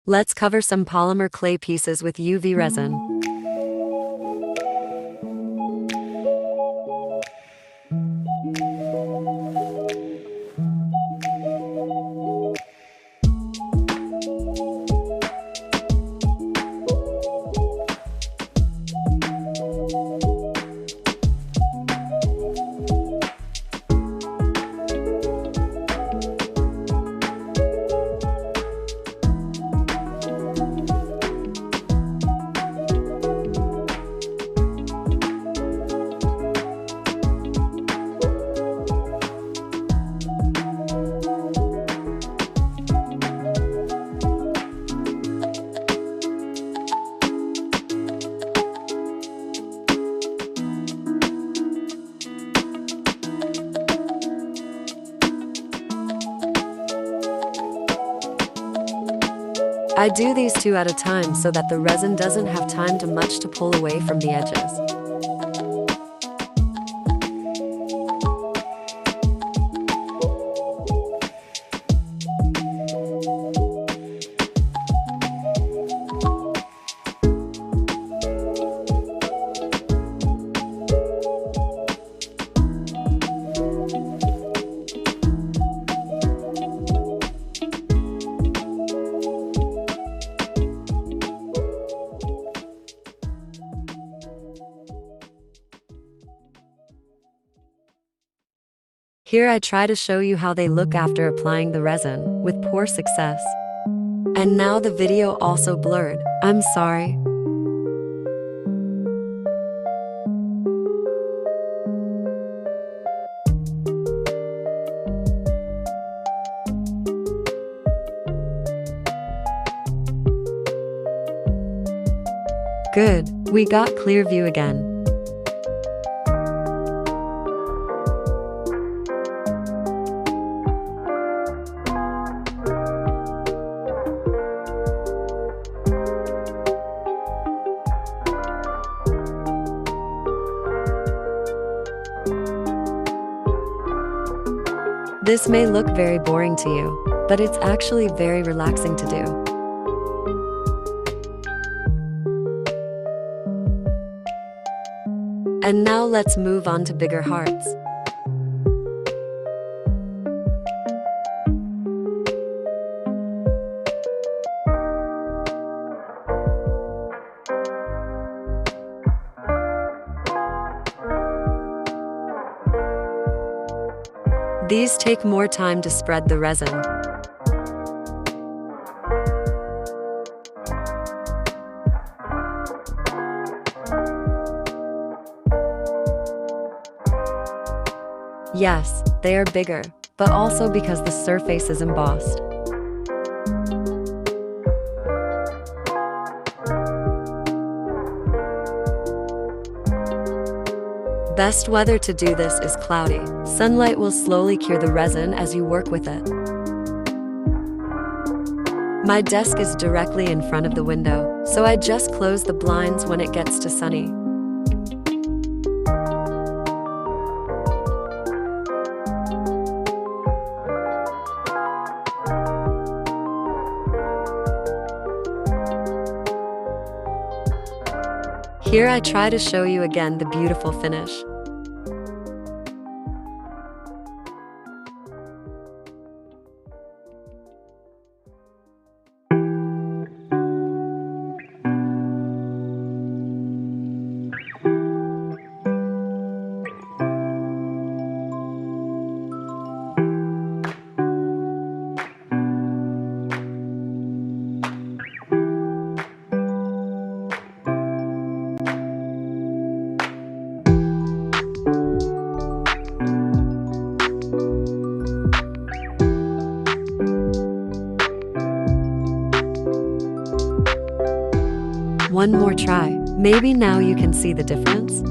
Let's cover some polymer clay pieces with UV resin. I do these two at a time so that the resin doesn't have time to much to pull away from the edges. Here I try to show you how they look after applying the resin, with poor success. And now the video also blurred. I'm sorry. Good, we got clear view again. This may look very boring to you, but it's actually very relaxing to do. And now let's move on to bigger hearts. These take more time to spread the resin. Yes, they are bigger, but also because the surface is embossed. Best weather to do this is cloudy. Sunlight will slowly cure the resin as you work with it. My desk is directly in front of the window, so I just close the blinds when it gets too sunny. Here I try to show you again the beautiful finish. One more try. Maybe now you can see the difference?